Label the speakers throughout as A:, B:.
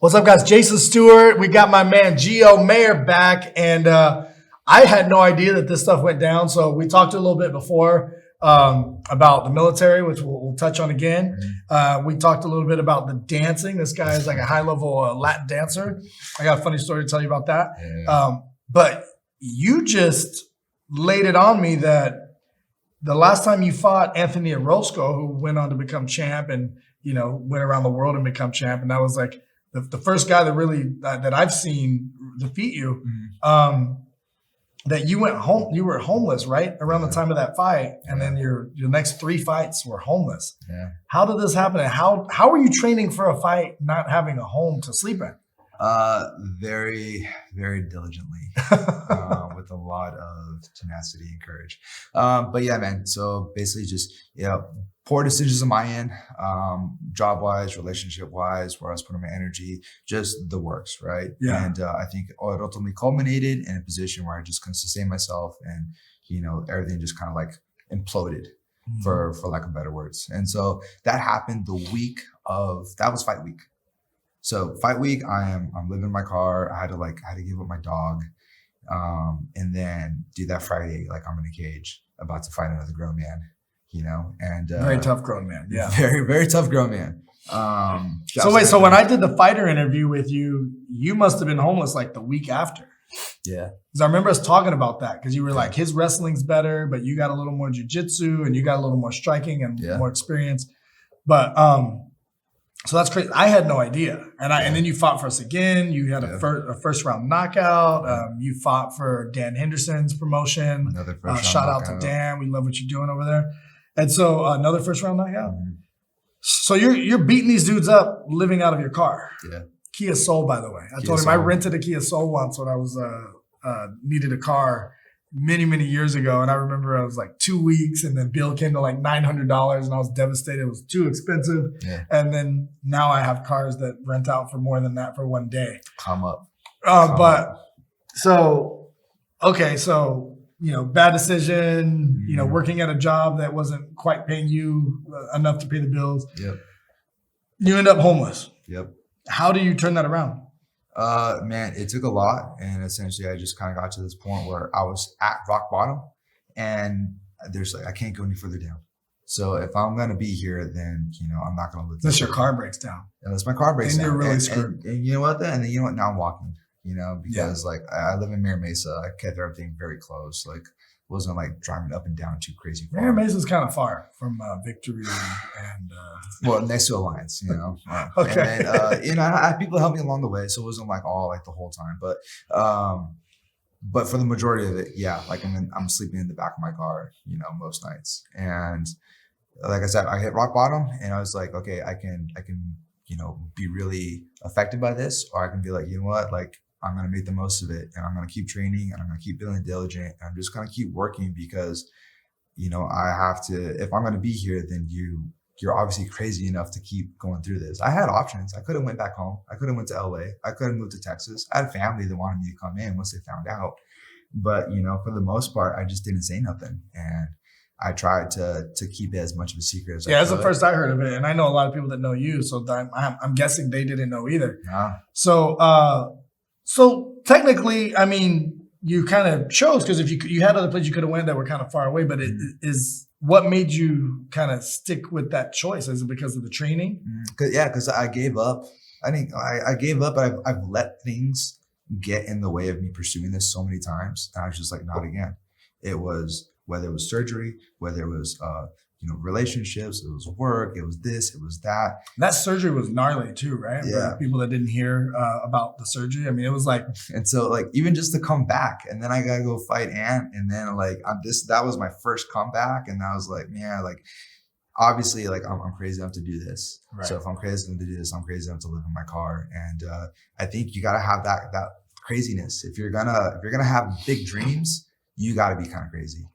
A: What's up, guys? Jason Stewart. We got my man Gio Mayer back, and I had no idea that this stuff went down. So we talked a little bit before about the military, which we'll touch on again. We talked a little bit about the dancing. This guy is like a high-level Latin dancer. I got a funny story to tell you about that.
B: Yeah.
A: But you just laid it on me that the last time you fought Anthony Orozco, who went on to become champ and went around the world and become champ, and that was like the first guy that really that I've seen defeat you. That you went home, you were homeless, right, around the time of that fight, and then your next 3 fights were homeless.
B: Yeah.
A: How did this happen? And how were you training for a fight, not having a home to sleep in?
B: Very, very diligently, with a lot of tenacity and courage. But yeah, man. So basically, just poor decisions on my end, job wise, relationship wise, where I was putting my energy, just the works, right?
A: Yeah.
B: And I think it ultimately culminated in a position where I just couldn't sustain myself, and everything just kind of like imploded, for lack of better words. And so that happened the week that was fight week. So fight week, I'm living in my car. I had to give up my dog, and then do that Friday like I'm in a cage about to fight another grown man, and
A: Very tough grown man. Yeah.
B: very, very tough grown man.
A: So when I did the fighter interview with you, you must have been homeless like the week after.
B: Yeah.
A: Because I remember us talking about that, because you were like, his wrestling's better, but you got a little more jiu-jitsu and you got a little more striking and more experience. But so that's crazy. I had no idea. And then you fought for us again. You had a first round knockout. You fought for Dan Henderson's promotion.
B: Another first round
A: shout out
B: knockout.
A: to Dan. We love what you're doing over there. And so another first round knockout. So you're beating these dudes up living out of your car.
B: Yeah.
A: Kia Soul, by the way. I told him
B: Soul.
A: I rented a Kia Soul once when I was needed a car many, many years ago. And I remember I was like 2 weeks, and the bill came to like $900, and I was devastated. It was too expensive.
B: Yeah.
A: And then now I have cars that rent out for more than that for one day.
B: Come up.
A: So bad decision, working at a job that wasn't quite paying you enough to pay the bills.
B: Yep.
A: You end up homeless.
B: Yep.
A: How do you turn that around?
B: Man, it took a lot, and essentially I just kind of got to this point where I was at rock bottom, and I can't go any further down. So if I'm gonna be here, then I'm not gonna live.
A: Unless your car breaks down.
B: Unless my car breaks
A: down,
B: and
A: you're really screwed.
B: And you know what? Then now I'm walking. Because like I live in Mira Mesa, I kept everything very close. Like wasn't like driving up and down too crazy far.
A: Mira Mesa is kind of far from Victory and
B: well, next to Alliance,
A: Okay.
B: And I had people help me along the way, so it wasn't like all like the whole time. But for the majority of it, yeah, like I'm sleeping in the back of my car, most nights. And like I said, I hit rock bottom, and I was like, okay, I can be really affected by this, or I can be like, you know what, like I'm gonna make the most of it, and I'm gonna keep training, and I'm gonna keep feeling diligent, and I'm just gonna keep working, because I have to. If I'm gonna be here, then you're obviously crazy enough to keep going through this. I had options. I could have went back home. I could have went to LA. I could have moved to Texas. I had family that wanted me to come in once they found out, but for the most part, I just didn't say nothing, and I tried to keep it as much of a secret as I could.
A: Yeah, that's the first I heard of it, and I know a lot of people that know you, so I'm guessing they didn't know either.
B: Nah.
A: So technically, I mean, you kind of chose, because if you had other places you could have went that were kind of far away, but it is what made you kind of stick with that choice? Is it because of the training?
B: Because I gave up. I think I gave up, but I've let things get in the way of me pursuing this so many times, and I was just like, not again. It was whether it was surgery, whether it was relationships, it was work, it was this, it was that.
A: That surgery was gnarly too, right?
B: Yeah.
A: For people that didn't hear about the surgery. I mean, it was like,
B: and so like even just to come back, and then I gotta go fight Ant, and then like that was my first comeback, and I was like, man, like obviously like I'm crazy enough to do this. Right. So if I'm crazy enough to do this, I'm crazy enough to live in my car, and I think you gotta have that craziness if you're gonna have big dreams. You got to be kind of crazy,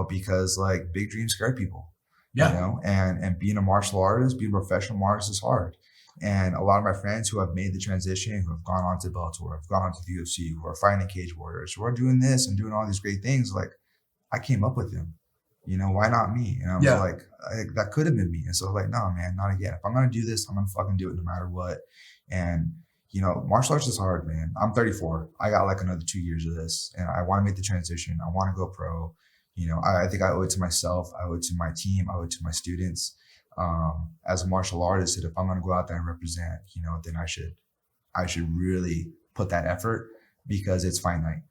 B: because like big dreams scare people, and being a martial artist, being a professional artist is hard. And a lot of my friends who have made the transition, who have gone on to Bellator, have gone on to the UFC, who are fighting Cage Warriors, who are doing this and doing all these great things, like I came up with them. Why not me? And I was
A: Yeah.
B: like, that could have been me. And so I was like, no, man, not again. If I'm going to do this, I'm going to fucking do it no matter what. And, martial arts is hard, man. I'm 34. I got like another 2 years of this and I want to make the transition. I want to go pro. I think I owe it to myself. I owe it to my team. I owe it to my students. As a martial artist, that if I'm going to go out there and represent, then I should really put that effort because it's finite.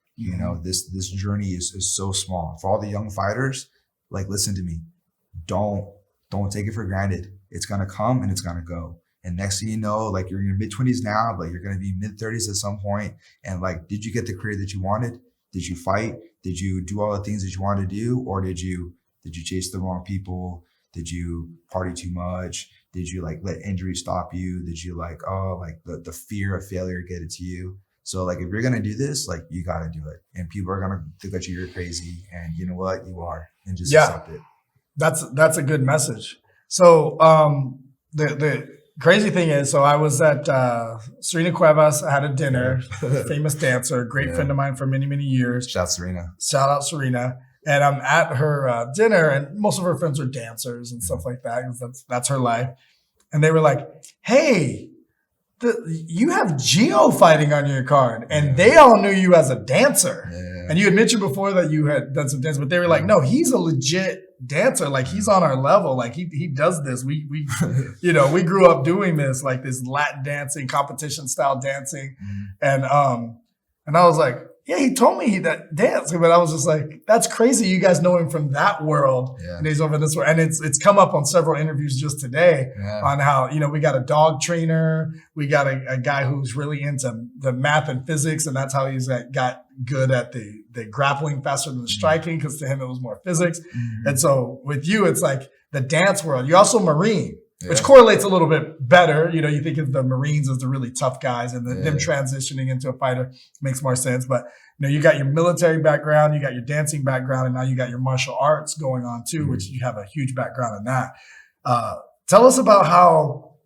B: This journey is so small. For all the young fighters, like, listen to me. Don't take it for granted. It's going to come and it's going to go. And next thing you know, like, you're in your mid-20s now, but you're going to be mid-30s at some point. And like, did you get the career that you wanted? Did you fight? Did you do all the things that you wanted to do? Or did you chase the wrong people? Did you party too much? Did you like let injury stop you? Did you the fear of failure get it to you? So like, if you're going to do this, like, you got to do it. And people are going to think that you're crazy. And you know what? You are. And just accept it.
A: That's a good message. So the crazy thing is, so I was at Serena Cuevas. I had a dinner, famous dancer, great friend of mine for many, many years.
B: Shout out Serena.
A: And I'm at her dinner, and most of her friends are dancers and stuff like that, because that's her life. And they were like, hey, you have Gio fighting on your card. And they all knew you as a dancer. Yeah. And you had mentioned before that you had done some dance, but they were like, no, he's a legit dancer. Like, he's on our level. Like, he does this. We we grew up doing this, like this Latin dancing, competition style dancing. And I was like, yeah, he told me that dance, but I was just like, that's crazy. You guys know him from that world, and he's over this world. And it's come up on several interviews just today on how, we got a dog trainer, we got a guy who's really into the math and physics, and that's how he's got good at the grappling faster than the striking, because to him it was more physics. And so with you, it's like the dance world. You're also Marine. Which correlates a little bit better. You think of the Marines as the really tough guys, and them transitioning into a fighter makes more sense. But you got your military background, you got your dancing background, and now you got your martial arts going on too, which you have a huge background in that. Tell us about how,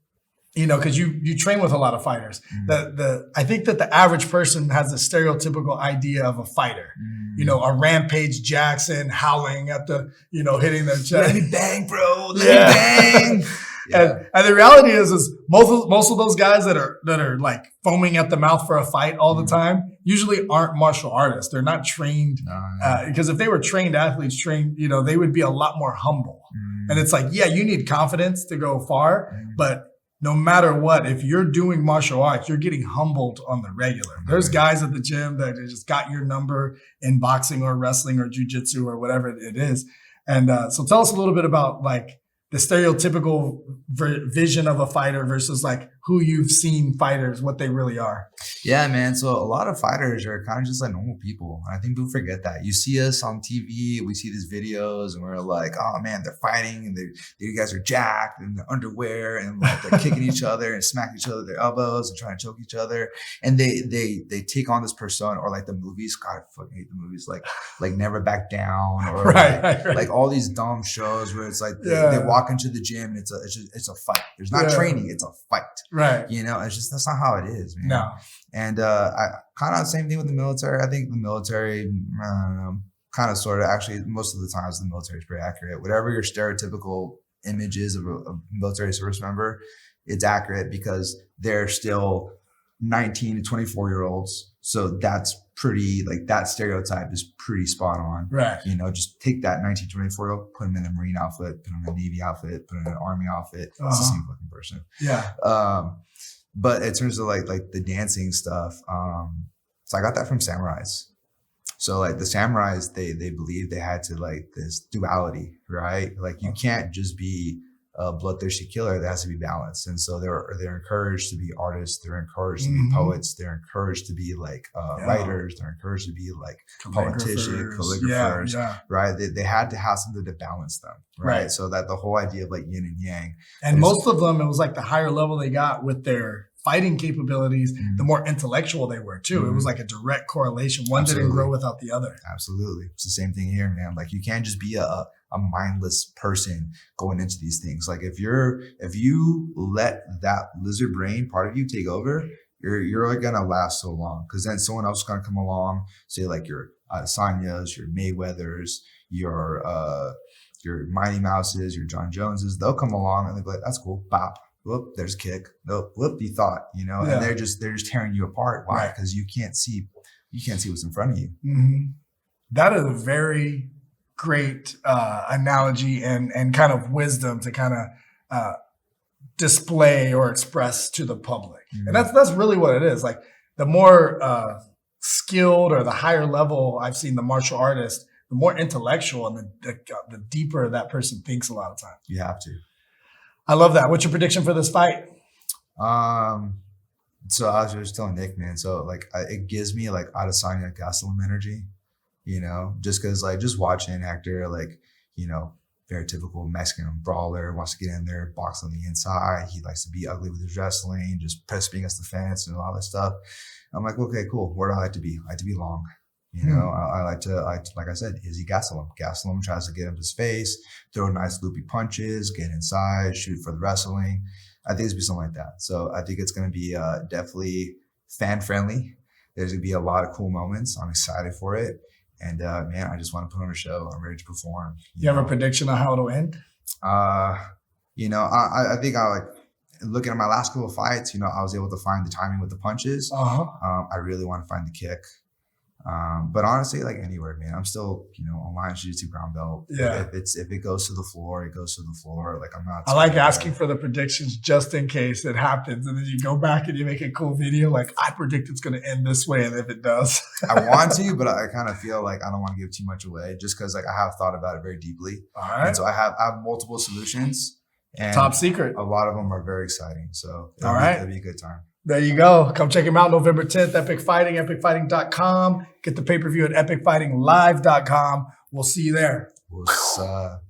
A: because you train with a lot of fighters. I think that the average person has a stereotypical idea of a fighter. A Rampage Jackson howling at the, hitting the chest.
B: Let me bang, bro. Let me bang.
A: And the reality is most of those guys that are like foaming at the mouth for a fight all the time usually aren't martial artists. They're not trained, because if they were trained athletes, they would be a lot more humble. And it's like, you need confidence to go far, but no matter what, if you're doing martial arts, you're getting humbled on the regular. There's guys at the gym that just got your number in boxing or wrestling or jiu-jitsu or whatever it is. And so tell us a little bit about like the stereotypical vision of a fighter versus like who you've seen fighters, what they really are.
B: Yeah, man. So a lot of fighters are kind of just like normal people. I think people forget that. You see us on TV, we see these videos, and we're like, oh man, they're fighting, and you guys are jacked in their underwear, and like they're kicking each other and smacking each other with their elbows and trying to choke each other. And they take on this persona, or like the movies. God, I fucking hate the movies. Like Never Back Down, or like all these dumb shows where it's like they walk into the gym and it's a fight. There's not training, it's a fight.
A: Right.
B: It's just, that's not how it is, man.
A: No.
B: And I kind of the same thing with the military. I think the military, kind of sort of, actually, most of the times the military is pretty accurate. Whatever your stereotypical image is of a military service member, it's accurate because they're still 19 to 24-year-olds. So that's pretty, like, that stereotype is pretty spot on.
A: Right.
B: Just take that 19 to 24-year-old, put them in a Marine outfit, put them in a Navy outfit, put them in an Army outfit. It's the same fucking person.
A: Yeah.
B: But in terms of like the dancing stuff, so I got that from samurais. So like the samurais, they believed they had to like this duality, right? Like you can't just be a bloodthirsty killer. There has to be balance. And so they're encouraged to be artists. They're encouraged to be poets. They're encouraged to be like writers. They're encouraged to be like politicians, calligraphers, right? They had to have something to balance them, right? So that the whole idea of like yin and yang.
A: And most of them, it was like the higher level they got with their fighting capabilities, the more intellectual they were too. It was like a direct correlation. One didn't grow without the other.
B: Absolutely. It's the same thing here, man. Like you can't just be a mindless person going into these things. Like if you let that lizard brain part of you take over, you're only gonna last so long, because then someone else is gonna come along, say like you're Adesanya's, your Mayweathers, your Mighty Mouses, your John Joneses. They'll come along and they'll be like, "That's cool, bop. Whoop, there's a kick. Nope, whoop, you thought,
A: Yeah.
B: and they're just tearing you apart. Why?
A: Right.
B: Because you can't see what's in front of you.
A: Mhm. That is a very great analogy and kind of wisdom to kind of display or express to the public.
B: Mhm.
A: And that's really what it is. Like the more skilled or the higher level I've seen the martial artist, the more intellectual and the deeper that person thinks a lot of times.
B: You have to.
A: I love that. What's your prediction for this fight?
B: So I was just telling Nick, man. So like, it gives me like Adesanya Gastelum energy, just because like just watching Hector, like, very typical Mexican brawler, wants to get in there, box on the inside. He likes to be ugly with his wrestling, just pressing against the fence and all that stuff. I'm like, okay, cool. Where do I like to be? I like to be long. I like to, like I said, Izzy Gastelum. Gastelum tries to get him to his face, throw nice loopy punches, get inside, shoot for the wrestling. I think it's be something like that. So I think it's going to be definitely fan friendly. There's going to be a lot of cool moments. I'm excited for it. And man, I just want to put on a show. I'm ready to perform.
A: You have a prediction on how it'll end?
B: I think I like looking at my last couple of fights, I was able to find the timing with the punches. I really want to find the kick. But honestly, like anywhere, man, I'm still, online jiu-jitsu brown belt.
A: Yeah.
B: If it goes to the floor, it goes to the floor. Like I'm not.
A: I like asking for the predictions just in case it happens. And then you go back and you make a cool video. Like I predict it's going to end this way. And if it does,
B: I want to, but I kind of feel like I don't want to give too much away just because like I have thought about it very deeply.
A: All right.
B: And so I have multiple solutions. And
A: top secret.
B: A lot of them are very exciting. So it'll be a good time.
A: There you go. Come check him out November 10th, Epic Fighting, epicfighting.com. Get the pay-per-view at epicfightinglive.com. We'll see you there.
B: What's up?